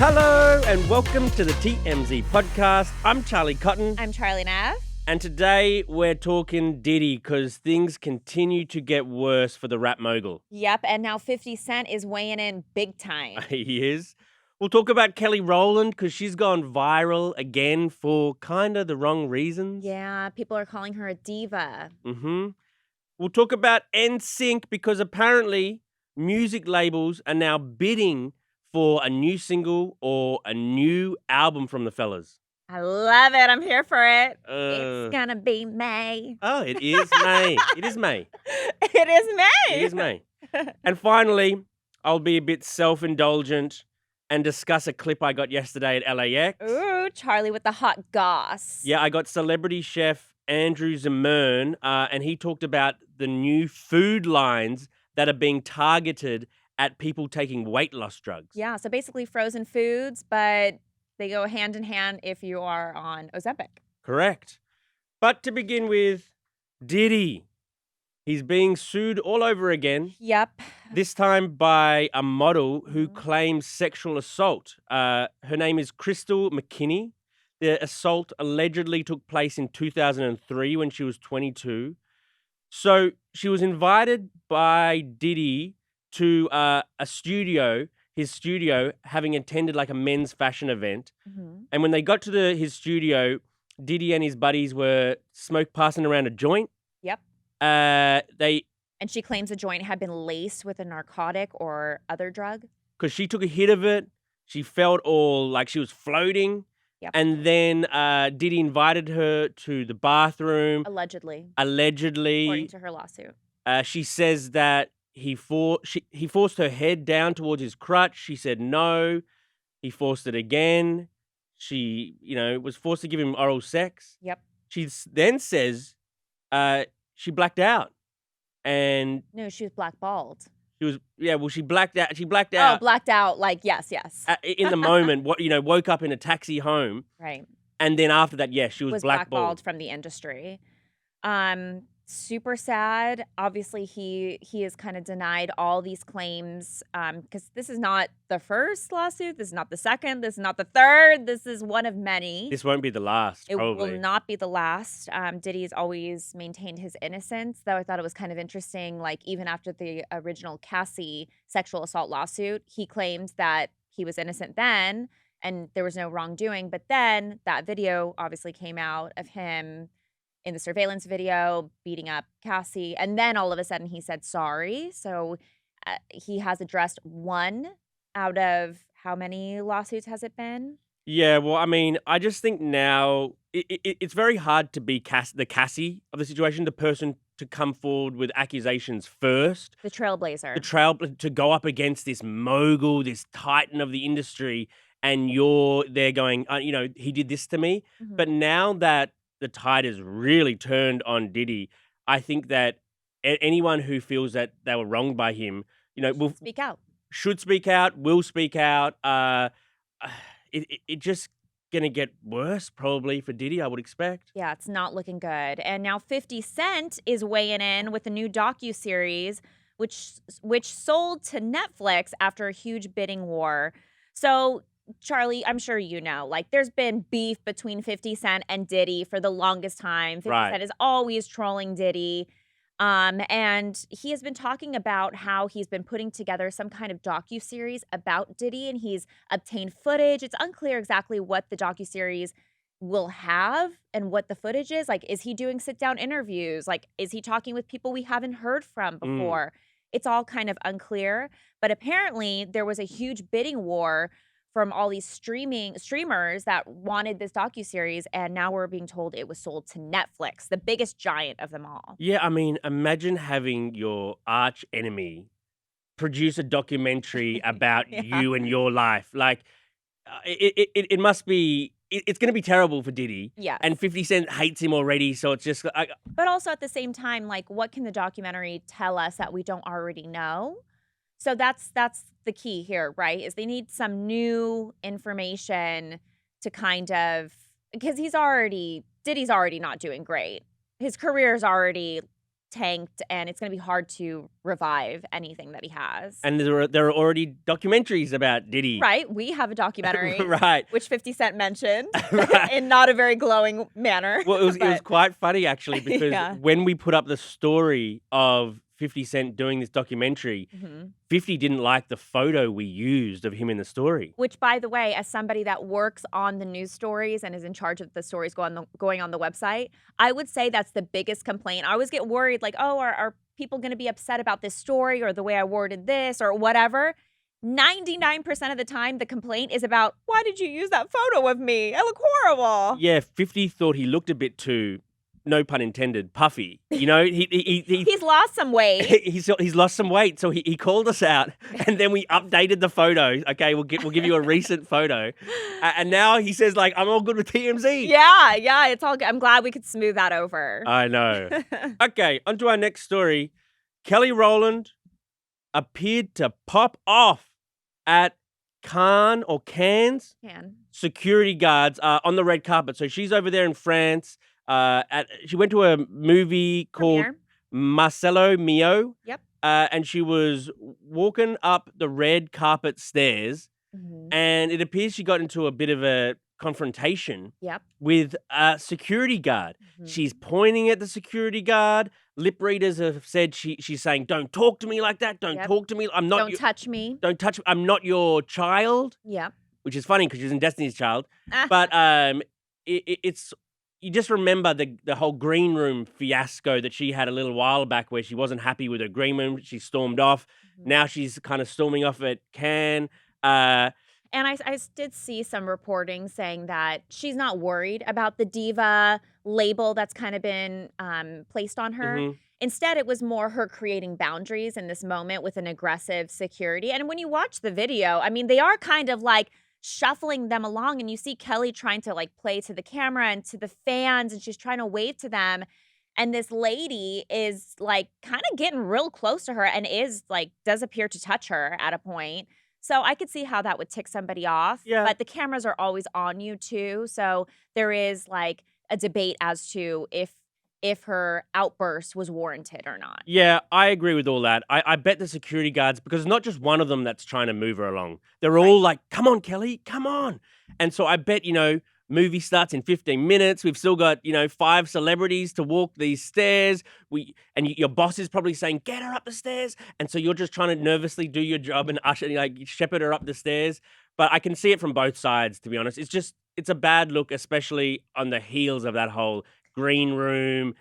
Hello and welcome to the TMZ podcast. I'm Charlie Cotton. I'm Charlie Neff. And today we're talking Diddy because things continue to get worse for the rap mogul. Yep, and now 50 Cent is weighing in big time. He is. We'll talk about Kelly Rowland because she's gone viral again for kind of the wrong reasons. Yeah, people are calling her a diva. We'll talk about NSYNC because apparently music labels are now bidding for a new single or a new album from the fellas. I love it. I'm here for it. It's gonna be May. Oh, it is May. It is May. It is May. It is May. And finally, I'll be a bit self-indulgent and discuss a clip I got yesterday at LAX. Ooh, Charlie with the hot goss. Yeah, I got celebrity chef Andrew Zimmern, and he talked about the new food lines that are being targeted at people taking weight loss drugs. Yeah, so basically frozen foods, but they go hand in hand if you are on Ozempic. Correct. But to begin with, Diddy. He's being sued all over again. Yep. This time by a model who claims sexual assault. Her name is Crystal McKinney. The assault allegedly took place in 2003 when she was 22. So she was invited by Diddy to his studio, having attended like a men's fashion event. And when they got to his studio, Diddy and his buddies were passing around a joint. Yep. And she claims the joint had been laced with a narcotic or other drug. Because she took a hit of it. She felt all like she was floating. Yep. And then Diddy invited her to the bathroom. Allegedly. According to her lawsuit. She says that he forced her head down towards his crutch. She said no. He forced it again. She, was forced to give him oral sex. Yep. She then says she blacked out. And no, she was blackballed. She blacked out. She blacked out. Oh, blacked out. Like, yes. In the moment, woke up in a taxi home. Right. And then after that, she was blackballed from the industry. Super sad. Obviously, he has kind of denied all these claims because this is not the first lawsuit. This is not the second. This is not the third. This is one of many. This won't be the last, probably. It will not be the last. Diddy's always maintained his innocence, though I thought it was kind of interesting. Like, even after the original Cassie sexual assault lawsuit, he claimed that he was innocent then and there was no wrongdoing. But then that video obviously came out of him in the surveillance video, beating up Cassie. And then all of a sudden he said sorry. So he has addressed one out of how many lawsuits has it been? Yeah, well, I mean, I just think now it's very hard to be the Cassie of the situation, the person to come forward with accusations first. The trailblazer. To go up against this mogul, this titan of the industry, and you're there going, he did this to me. But now that the tide has really turned on Diddy, I think that anyone who feels that they were wronged by him, will speak out. Should speak out, will speak out. It just gonna get worse probably for Diddy, I would expect. Yeah, it's not looking good. And now 50 Cent is weighing in with a new docuseries, which sold to Netflix after a huge bidding war. So Charlie, I'm sure you know, like there's been beef between 50 Cent and Diddy for the longest time. 50 Cent is always trolling Diddy. And he has been talking about how he's been putting together some kind of docuseries about Diddy, and he's obtained footage. It's unclear exactly what the docuseries will have and what the footage is. Like, is he doing sit-down interviews? Like, is he talking with people we haven't heard from before? It's all kind of unclear. But apparently there was a huge bidding war from all these streamers that wanted this docuseries, and now we're being told it was sold to Netflix, the biggest giant of them all. Yeah, I mean, imagine having your arch enemy produce a documentary about you and your life. Like, it must be. It's going to be terrible for Diddy. Yeah. And 50 Cent hates him already, so it's just. But also at the same time, like, what can the documentary tell us that we don't already know? So that's the key here, right? Is they need some new information to kind of, because Diddy's already not doing great. His career's already tanked, and it's going to be hard to revive anything that he has. And there are already documentaries about Diddy. Right. We have a documentary. Right. Which 50 Cent mentioned Right. in not a very glowing manner. Well, it was quite funny, actually, because Yeah. when we put up the story of 50 Cent doing this documentary, 50 didn't like the photo we used of him in the story. Which, by the way, as somebody that works on the news stories and is in charge of the stories going on the website, I would say that's the biggest complaint. I always get worried, like, oh, are people going to be upset about this story or the way I worded this or whatever? 99% of the time, the complaint is about, why did you use that photo of me? I look horrible. Yeah, 50 thought he looked a bit too, no pun intended, puffy. You know, He's lost some weight. he's lost some weight, so he called us out, and then we updated the photo. Okay, we'll give you a recent photo, and now he says like, I'm all good with TMZ. Yeah, it's all good. I'm glad we could smooth that over. I know. Okay, on to our next story. Kelly Rowland appeared to pop off at Cannes security guards on the red carpet. So she's over there in France. She went to a movie called Marcelo Mio. Yep. And she was walking up the red carpet stairs, and it appears she got into a bit of a confrontation with a security guard. She's pointing at the security guard. Lip readers have said she's saying, "Don't talk to me like that. Don't talk to me. I'm not. Don't touch me. Don't touch me. I'm not your child." Yeah. Which is funny because she's in Destiny's Child. But it's you just remember the whole green room fiasco that she had a little while back, where she wasn't happy with her green room. She stormed off. Now she's kind of storming off at Cannes. And I did see some reporting saying that she's not worried about the diva label that's kind of been placed on her. Instead, it was more her creating boundaries in this moment with an aggressive security. And when you watch the video, I mean, they are kind of like shuffling them along, and you see Kelly trying to like play to the camera and to the fans, and she's trying to wave to them. And this lady is like kind of getting real close to her and is like, does appear to touch her at a point. So I could see how that would tick somebody off. Yeah. But the cameras are always on you too. So there is like a debate as to if her outburst was warranted or not. Yeah, I agree with all that. I bet the security guards, because it's not just one of them that's trying to move her along. They're all like, come on, Kelly, come on. And so I bet, movie starts in 15 minutes. We've still got, 5 celebrities to walk these stairs. Your boss is probably saying, get her up the stairs. And so you're just trying to nervously do your job and shepherd her up the stairs. But I can see it from both sides, to be honest. It's a bad look, especially on the heels of that whole green room,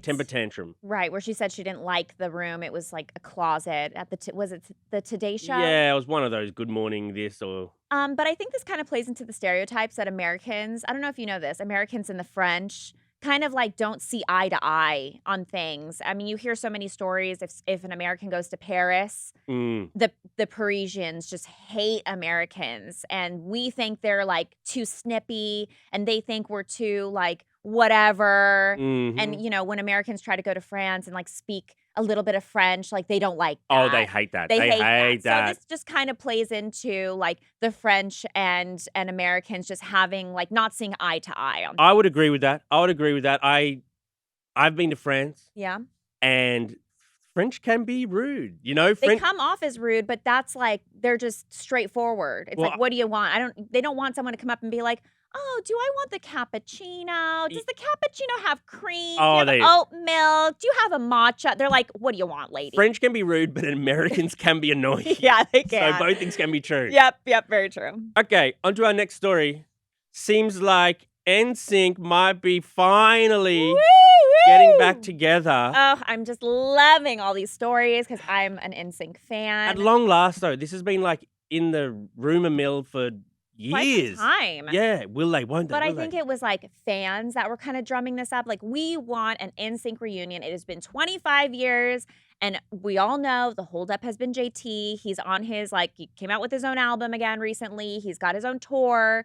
temper tantrum. Right, where she said she didn't like the room. It was like a closet at was it the Today Show? Yeah, it was one of those Good Morning this or... But I think this kind of plays into the stereotypes that Americans, I don't know if you know this, Americans and the French kind of like don't see eye to eye on things. I mean, you hear so many stories if an American goes to Paris, the Parisians just hate Americans, and we think they're like too snippy, and they think we're too like whatever. And when Americans try to go to France and like speak a little bit of French, like they don't like that. Oh, they hate that. They hate that. So this just kind of plays into like the French and Americans just having like not seeing eye to eye on things. I would agree with that. I've been to France. Yeah. And French can be rude, They come off as rude, but that's like they're just straightforward. It's like, what do you want? They don't want someone to come up and be like, oh, do I want the cappuccino? Does the cappuccino have cream? Oh, do you have oat milk? Do you have a matcha? They're like, what do you want, lady? French can be rude, but Americans can be annoying. Yeah, they can. So both things can be true. Yep, very true. Okay, on to our next story. Seems like NSYNC might be finally getting back together. Oh, I'm just loving all these stories because I'm an NSYNC fan. At long last, though, this has been like in the rumor mill for years. Quite some time. Yeah, will they, won't they? But I think it was like fans that were kind of drumming this up. Like, we want an NSYNC reunion. It has been 25 years, and we all know the holdup has been JT. He's on his, he came out with his own album again recently. He's got his own tour.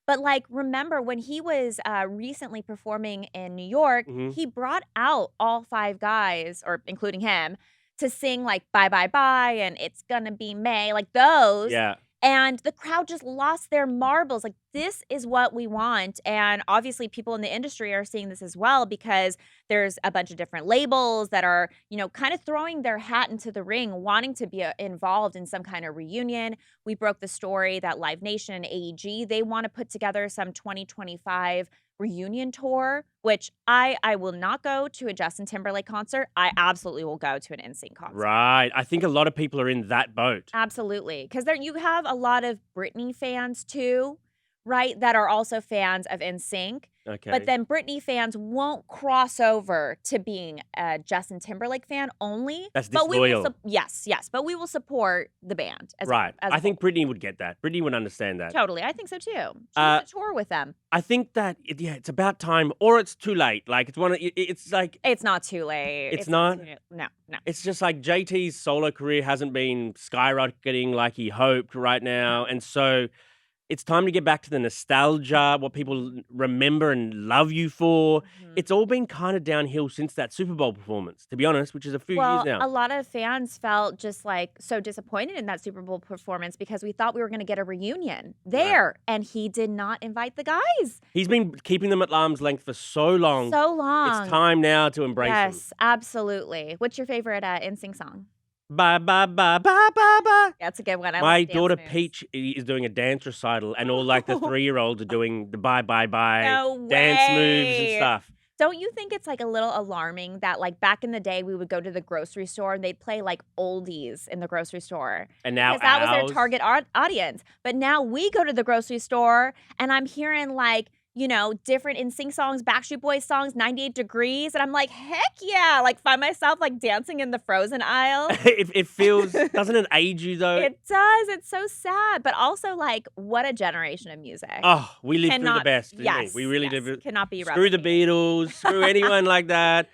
But, remember when he was recently performing in New York, he brought out all 5 guys, or including him, to sing, Bye, Bye, Bye, and It's Gonna Be May, those. Yeah. And the crowd just lost their marbles. this is what we want. And obviously, people in the industry are seeing this as well because there's a bunch of different labels that are, kind of throwing their hat into the ring, wanting to be involved in some kind of reunion. We broke the story that Live Nation and AEG, they want to put together some 2025 reunion tour, which I will not go to a Justin Timberlake concert. I absolutely will go to an NSYNC concert. Right. I think a lot of people are in that boat. Absolutely. Because there you have a lot of Britney fans too, right? That are also fans of NSYNC. Okay. But then Britney fans won't cross over to being a Justin Timberlake fan only. That's But we will disloyal. yes. But we will support the band as Right. as I a think Britney would get that. Britney would understand that. totally. I think so too. She needs to tour with them. I think that it's about time, or it's too late. Like it's one. It's like It's not too late. It's not? No. it's just like JT's solo career hasn't been skyrocketing like he hoped right now, and so it's time to get back to the nostalgia, what people remember and love you for. Mhm. It's all been kind of downhill since that Super Bowl performance, to be honest, which is a few years Well, now. a lot of fans felt just like so disappointed in that Super Bowl performance because we thought we were going to get a reunion there, and he did not invite the guys. He's been keeping them at arm's length for so long. So long. It's time now to embrace them. Yes, absolutely. What's your favorite NSYNC song? Bye, bye, bye, bye, bye, bye. That's a good one. I My love dance daughter moves. Peach is doing a dance recital, and all like the 3-year-olds are doing the bye, bye, bye No dance moves and way. stuff. Don't you think it's like a little alarming that like back in the day we would go to the grocery store and they'd play like oldies in the grocery store? And now Because that was their ours- target audience. But now we go to the grocery store and I'm hearing like, different NSYNC songs, Backstreet Boys songs, 98 Degrees. And I'm like, heck yeah. Like find myself like dancing in the Frozen aisle. it feels, doesn't it age you though? It does. It's so sad. But also like what a generation of music. Oh, we lived through the Cannot- best, didn't yes, we? We really yes, did. cannot be Screw the replicated. Beatles, screw anyone like that.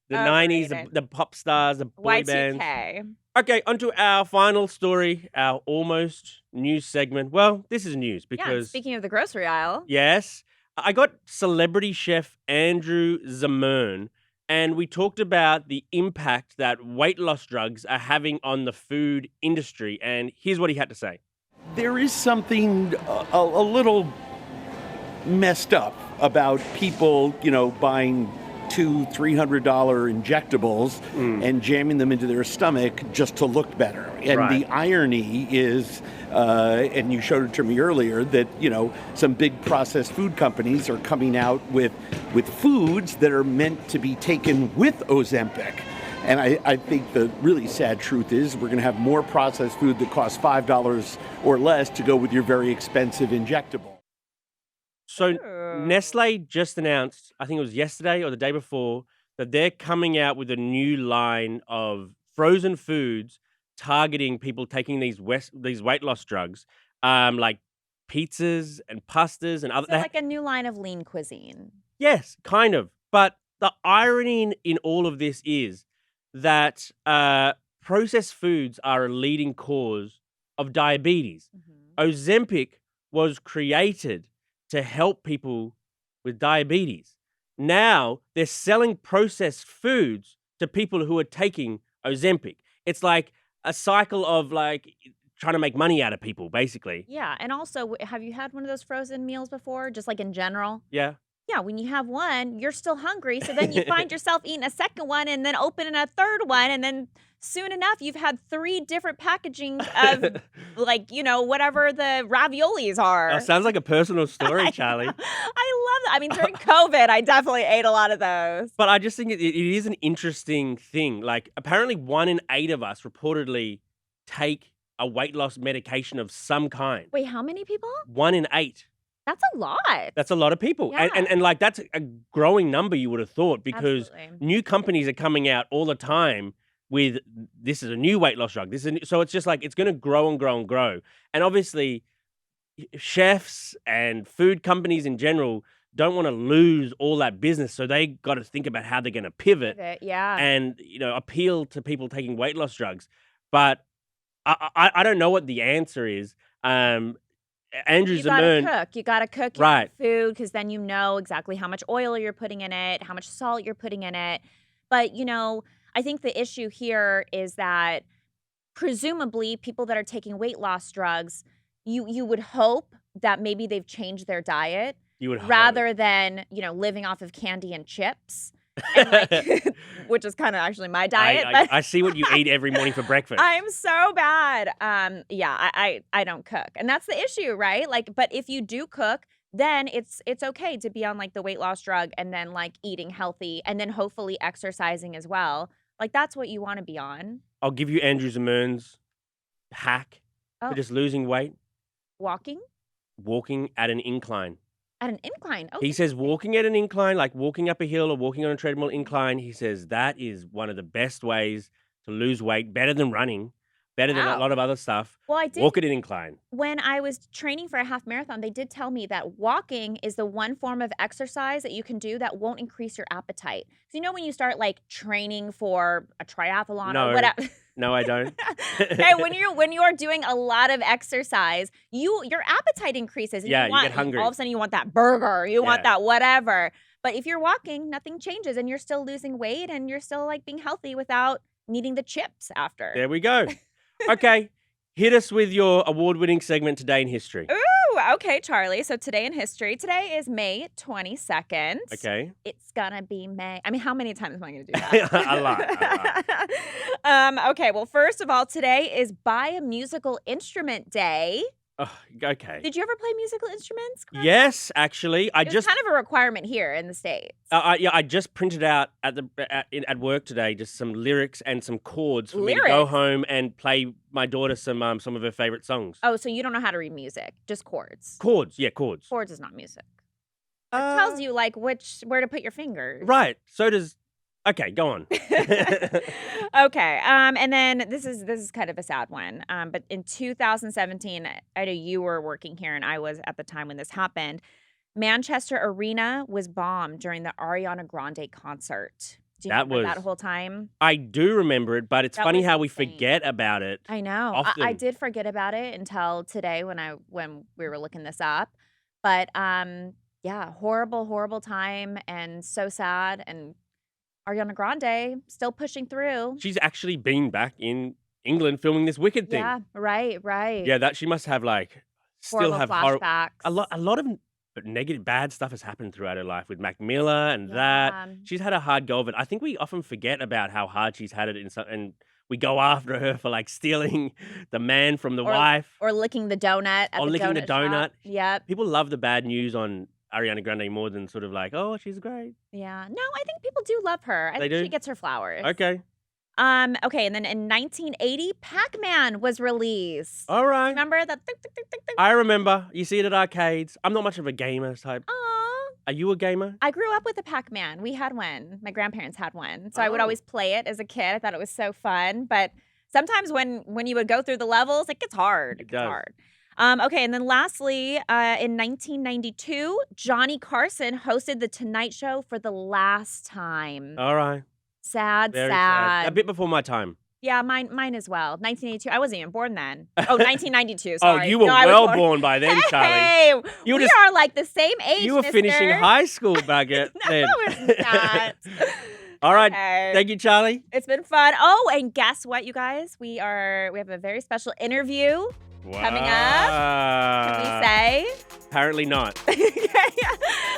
The 90s, Overrated. the pop stars, the boy bands. Y2K. Okay, on to our final story, our almost news segment. Well, this is news Yeah, because, speaking of the grocery aisle. yes, I got celebrity chef Andrew Zimmern, and we talked about the impact that weight loss drugs are having on the food industry. And here's what he had to say. There is something a little messed up about people, buying $200-300 injectables and jamming them into their stomach just to look better. And Right. the irony is, and you showed it to me earlier, that some big processed food companies are coming out with foods that are meant to be taken with Ozempic. And I think the really sad truth is we're going to have more processed food that costs $5 or less to go with your very expensive injectable. So Nestle just announced, I think it was yesterday or the day before, that they're coming out with a new line of frozen foods targeting people taking these weight loss drugs, like pizzas and pastas and other. So like a new line of lean cuisine. Yes, kind of. But the irony in all of this is that processed foods are a leading cause of diabetes. Ozempic was created to help people with diabetes. Now they're selling processed foods to people who are taking Ozempic. It's like a cycle of like trying to make money out of people, basically. Yeah, and also, have you had one of those frozen meals before? Just like in general? Yeah. Yeah, when you have one, you're still hungry. So then you find yourself eating a second one and then opening a third one. And then soon enough, you've had 3 different packagings of like, whatever the raviolis are. Oh, sounds like a personal story, Charlie. I love that. I mean, during COVID, I definitely ate a lot of those. But I just think it is an interesting thing. Like, apparently 1 in 8 of us reportedly take a weight loss medication of some kind. Wait, how many people? 1 in 8. That's a lot. That's a lot of people. Yeah. And like, that's a growing number, you would have thought, because Absolutely. new companies are coming out all the time with, this is a new weight loss drug. So it's just like, it's going to grow and grow and grow. And obviously, chefs and food companies in general don't want to lose all that business. So they got to think about how they're going to pivot Yeah. and, appeal to people taking weight loss drugs. But I don't know what the answer is. Andrew You Zimmern. gotta cook. You gotta cook your Right. food because then you know exactly how much oil you're putting in it, how much salt you're putting in it. But I think the issue here is that presumably people that are taking weight loss drugs, you would hope that maybe they've changed their diet You would hope. rather than, living off of candy and chips. And like, which is kind of actually my diet. but I see what you eat every morning for breakfast. I'm so bad. I don't cook. And that's the issue, right? Like, but if you do cook, then it's okay to be on like the weight loss drug and then like eating healthy and then hopefully exercising as well. Like that's what you want to be on. I'll give you Andrew Zimmern's hack Oh. for just losing weight. Walking Walking at an incline. at an incline. Oh, He says walking at an incline, like walking up a hill or walking on a treadmill incline, he says that is one of the best ways to lose weight, better than running, better than a Wow. lot of other stuff. well, I did. Walk at an incline. When I was training for a half marathon, they did tell me that walking is the one form of exercise that you can do that won't increase your appetite. So when you start like training for a triathlon No. or whatever. No, I don't. Okay, when you're doing a lot of exercise, your appetite increases. And Yeah, you get hungry. All of a sudden, you want that burger, you want Yeah. that whatever. But if you're walking, nothing changes, and you're still losing weight, and you're still like being healthy without needing the chips after. There we go. Okay, hit us with your award-winning segment Today in History. Ooh, okay, Charlie. So today in history, today is May 22nd. Okay. It's gonna be May. I mean, how many times am I gonna do that? A lot. Okay, well, first of all, today is Buy a Musical Instrument Day. Oh, okay. Did you ever play musical instruments? Carl? Yes, actually, I It was just kind of a requirement here in the States. I just printed out at work today just some lyrics and some chords for me to go Lyrics? home and play my daughter some of her favorite songs. Oh, so you don't know how to read music, just chords. Chords, yeah, chords. Chords is not music. It tells you like where to put your fingers. Right. So does. Okay, go on. Okay. And then this is kind of a sad one. But in 2017, I know you were working here and I was at the time when this happened. Manchester Arena was bombed during the Ariana Grande concert. Do you That remember that was- whole time? I do remember it, but it's That funny was how we insane. forget about it. I know. I Often. did forget about it until today when we were looking this up. But yeah, horrible time and so sad. And Ariana Grande still pushing through. She's actually been back in England filming this Wicked thing. Yeah, right. Yeah, that she must have still Horrible have flashbacks. a lot of negative, bad stuff has happened throughout her life with Mac Miller and that. Yeah. She's had a hard go of it. I think we often forget about how hard she's had it and we go after her for stealing the man from the wife. Or licking the donut at Or the licking the donut shop. donut. Yep. People love the bad news on Ariana Grande more than sort of oh, she's great. Yeah. No, I think people do love her. I They think do? she gets her flowers. Okay. Okay, and then in 1980, Pac-Man was released. All right. Remember that? Tick, tick, tick, tick, tick. I remember. You see it at arcades. I'm not much of a gamer type. Aw. Are you a gamer? I grew up with a Pac-Man. We had one. My grandparents had one. So I would Oh. always play it as a kid. I thought it was so fun. But sometimes when you would go through the levels, it gets hard. It It gets does. hard. Okay, and then lastly, in 1992, Johnny Carson hosted The Tonight Show for the last time. All right. Sad, Very sad. sad. A bit before my time. Yeah, mine as well. 1982. I wasn't even born then. Oh, 1992. Oh, Sorry. you were No, I was well born by then, Charlie. Hey, You were we just- are like the same age. You were finishing mister. high school back at No, then. it's not. All right. Okay. Thank you, Charlie. It's been fun. Oh, and guess what, you guys? We have a very special interview coming up. Can we say? Apparently not.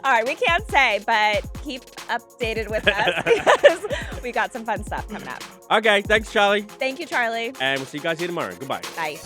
All right, we can't say, but keep updated with us because we got some fun stuff coming up. Okay. Thanks, Charlie. Thank you, Charlie. And we'll see you guys here tomorrow. Goodbye. Bye.